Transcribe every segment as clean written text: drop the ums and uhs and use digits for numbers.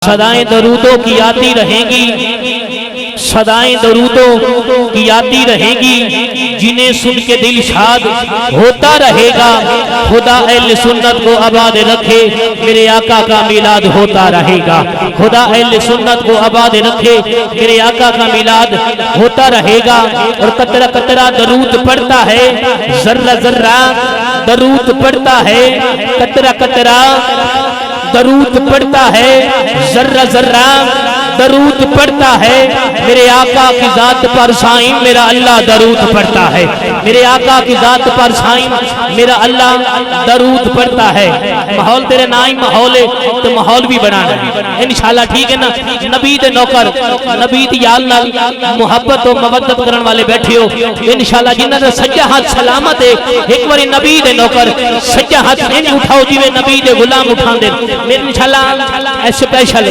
सदाएं दरूदों की आती रहेंगी, सदाएं दरूदों की आती रहेंगी, जिन्हें सुन के दिल शाद होता रहेगा। खुदा अहले सुन्नत को आबाद रखे, मेरे आका का मिलाद होता रहेगा। खुदा अहले सुन्नत को आबाद रखे, मेरे आका का मिलाद होता रहेगा। और कतरा कतरा दरूद पढ़ता है, जर्रा जर्रा दरूद पढ़ता है, कतरा कतरा दरूद पढ़ता है, जर्रा जर्रा दरूद पढ़ता है। मेरे आका की जात पर साईं मेरा अल्लाह दरूद पढ़ता है, मेरे आका की जात पर साईं मेरा अल्लाह दरूद पढ़ता है। माहौल तेरे नाई माहौल है तो माहौल भी बनाना है इंशाल्लाह, ठीक है ना। नबी दे नौकर, नबी दी याल नाल मोहब्बत और मवद्दत करने वाले बैठे हो इंशाल्लाह। जिन्हां दा सज्जा हाथ सलामत है, एक बारी नबी दे नौकर सज्जा हाथ नहीं उठाओ जिवें नबी दे गुलाम उठांदे। मेरे इंशाल्लाह स्पेशल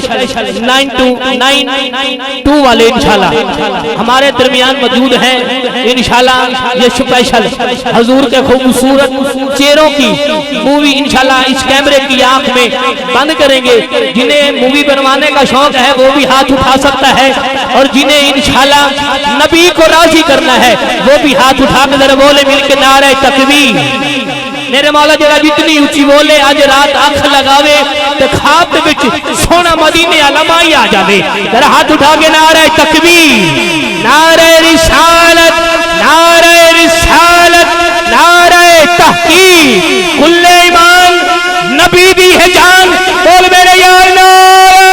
992 वाले इंशाल्लाह हमारे दरमियान मौजूद हैं इंशाल्लाह। ये स्पेशल हजूर के खूबसूरत चेहरों की मूवी इंशाल्लाह इस कैमरे की आंख में बंद करेंगे। जिन्हें मूवी बनवाने का शौक है वो भी हाथ उठा सकता है, और जिन्हें इंशाल्लाह नबी को राजी करना है वो भी हाथ उठा के जरा बोले मिलके नारे तकबीर। मेरे मौला जरा जितनी ऊंची बोले आज रात आंख लगावे तो खाब दे विच सोना मदीने अलमाई आ जावे। जरा हाथ उठा के नारे तकबीर, नारे रिसालत, नारे रिसालत, नारे तहकीक, कुल्ले ईमान नबी दी है जान। बोल मेरे यार नारे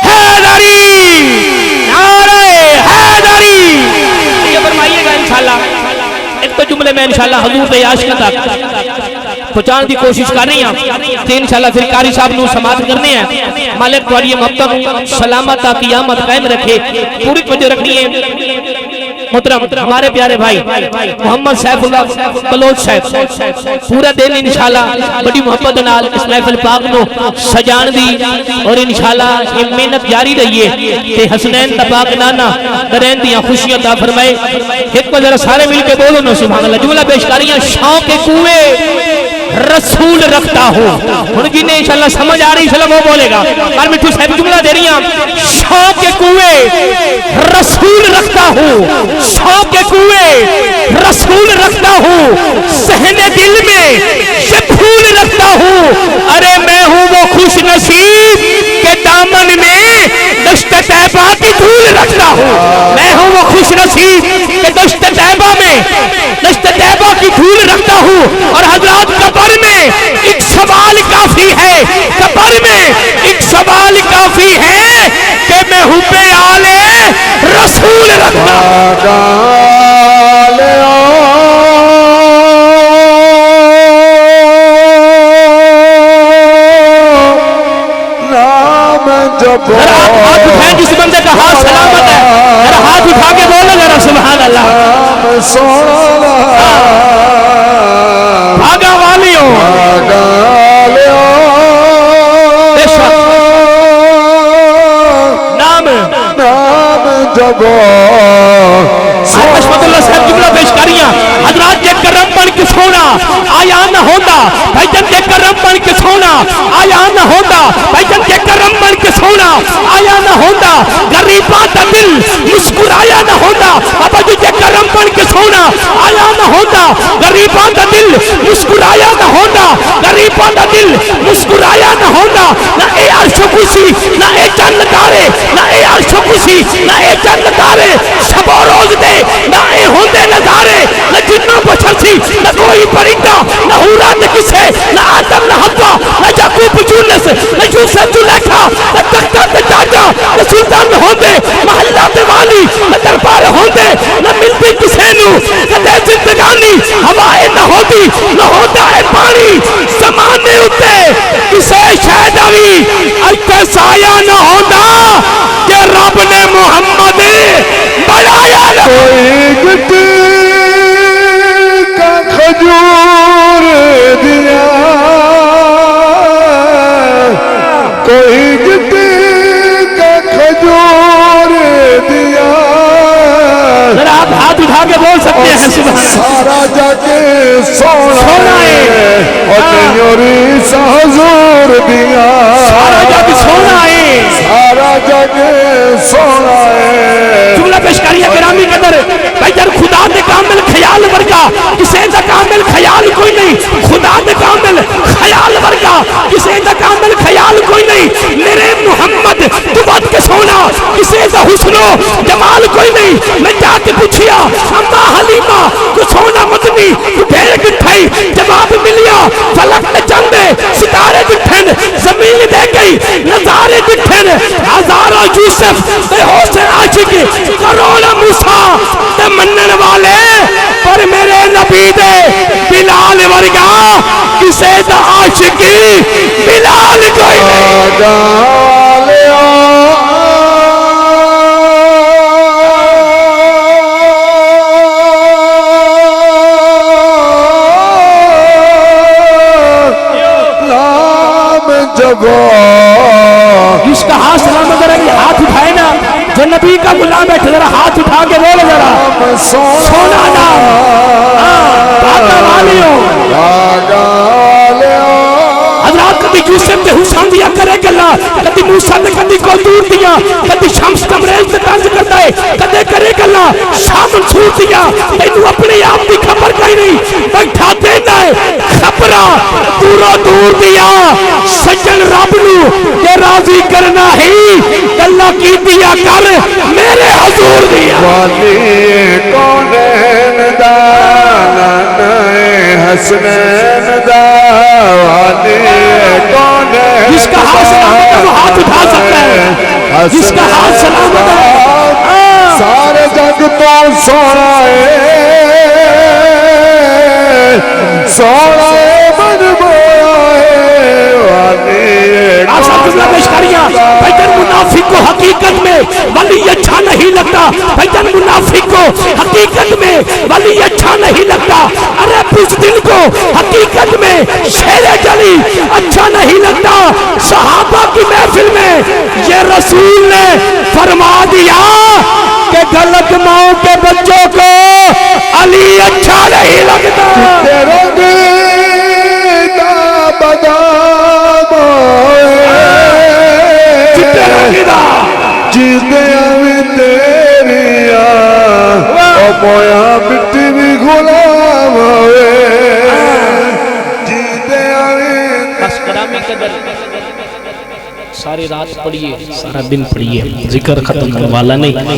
हैदरी, नारे हैदरी। ये फरमाइएगा इंशाल्लाह। एक तो जुमले में इंशाल्लाह हजूर दे आशिक तक पहुंचाने की कोशिश कर रही हैं, तो इंशाल्लाह फिर कारी साहब नूं समाप्त करने हैं। मालिक तुहाडी मोहब्बत सलामत ता क़यामत कायम रखे, पूरी तवज्जो रखनी है। मुहतरम हमारे प्यारे भाई मोहम्मद सैफुल्लाह बलोच साहब पूरा दिन इंशाल्लाह बड़ी मोहब्बत नाल इस महफिल पाक नो सजान दी, और इंशाल्लाह ये मेहनत जारी रही है ते हसनैन दा पाक नाना दरैन दी खुशियां ता फरमाए। एक बार जरा सारे मिल के बोलो ना सुभान अल्लाह। जुमला पेश करियां शौक के कुएं रसूल रखता हो। हुन जिन्हें इंशाल्लाह समझ आ रही इंशाल्लाह वो बोलेगा। पर मिठू साहब जुमला दे रही हैं, शौक के कुएं रसूल रखता हूँ, शौक के कुएं रसूल रखता हूँ, सहने दिल में ये फूल रखता हूँ। अरे मैं हूँ वो खुश नसीब के दामन में दश्त तैबा की धूल रखता हूँ। मैं हूँ वो खुश नसीब के दश्त तैबा में दश्त तैबा की धूल रखता हूँ। और हजरात कब्र में एक सवाल काफी है, कब्र में एक सवाल काफी है कि मैं हुब्बे आले रसूल रखता हाथ उठाए जिस बंदे का हाथ सलामत है, जरा हाथ उठा के बोलो जरा सुभान अल्लाह। भागा वालियों नाम जगो अशफकुल्लाह साहब जुमला पेश करियां। हजरात के करम बन के सोना आया न होता, भाईजान के करम बन के सोना आया न होता, भाईजान के करम बन के सोना आया न होता, गरीबा का दिल मुस्कुराया न होता। बाबा जी के करम बन के सोना आया न होता, गरीबा का दिल मुस्कुराया न होता, गरीबा का दिल मुस्कुराया न होता। ना ए अर्श खुशी ना ए चंद तारे, ना ए अर्श खुशी ना ए चंद तारे, शबो रोज दे ना ए होंदे नजारे। न जिन्ना बशर सी न कोई परिंदा, न हूरा न किसे, न आदम न हव्वा, न याकूब यूनुस, न यूसुफ जुलेखा, न तख्ता ते ताजा, न सुल्तान होंदे महल्ला ते वाली, न दरबार होंदे न मिलती किसे नू, कदे जिंदगानी हवाए न होती न होता है पानी। ज़माने उते किसे शायद भी अल्के साया न होता कि रब ने मोहम्मद बनाया। कोई गिट्टी का खजूर दिया, कोई गिट्टी का खजूर दिया। जरा आप हाथ उठा के बोल सकते हैं सुभान अल्लाह। सारा जाके सोना है نیوری حضور دیا سارا جگ سونا ہے سارا جگ سونا ہے جملہ پیش کریے گرامی قدر بھائی جب خدا دے کامل خیال ورگا کسے دا کامل خیال کوئی نہیں خدا دے کامل خیال ورگا کسے دا کامل خیال کوئی نہیں میرے محمد تو بات کے سونا کسے دا حسن و جمال کوئی نہیں میں جا کے پوچھیا اما حلیمہ کو سونا مدنی تو بھیڑ گٹھائی جواب ملیا فلک نے چندے ستارے گٹھن زمین دے گئی نظارے گٹھن ہزارہ یوسف دے حسن عاشق کروڑا موسیٰ دے منن والے پر میرے نبی دے بلال ورگا کسے دا عاشقی بلال کوئی نہیں اس کا ہاتھ سلامت ذرا یہ ہاتھ اٹھائے نا جو نبی کا غلام بیٹھے ذرا ہاتھ اٹھا کے بولے ذرا سونا نام باقا والیوں حضرات کبھی یوسف دے حسین دیا کرے گلا کبھی موسیٰ دے کبھی کو دور دیا کبھی شمس تمریز دے تانج کرتا ہے کبھی کرے گلا شاہ منصور دیا تینو اپنے آپ کی خبر کہیں نہیں بیٹھا دینا ہے خبرہ دور دیا سجن رب نو کہ راضی کرنا ہی اللہ کی دیا کر میرے حضور دیا والی کونین دا حسنین دا والی کونین جس کا ہاتھ سلامت ہے وہ ہاتھ اٹھا سکتا ہے جس کا ہاتھ سلامت ہے سارے جگ تو سونا ہے سونا ہے بن بویا ہے والی آسان جملہ پیش کریاں بھائی منافق کو حقیقت میں ولی اچھا نہیں لگتا بھائی منافق کو حقیقت میں ولی اچھا نہیں لگتا ارے بزدل کو حقیقت میں شیر جلی اچھا نہیں لگتا صحابہ کی محفل میں یہ رسول نے فرما دیا کہ غلط ماں کے بچوں کو علی اچھا نہیں لگتا تیرے دل دا بدام جیدیاں بھی تیریاں او مویا مٹی بھی غلام ہوئے جیدیاں بھی بس کرامی قدر ساری رات پڑھیے سارا دن پڑھیے ذکر ختم ہونے والا نہیں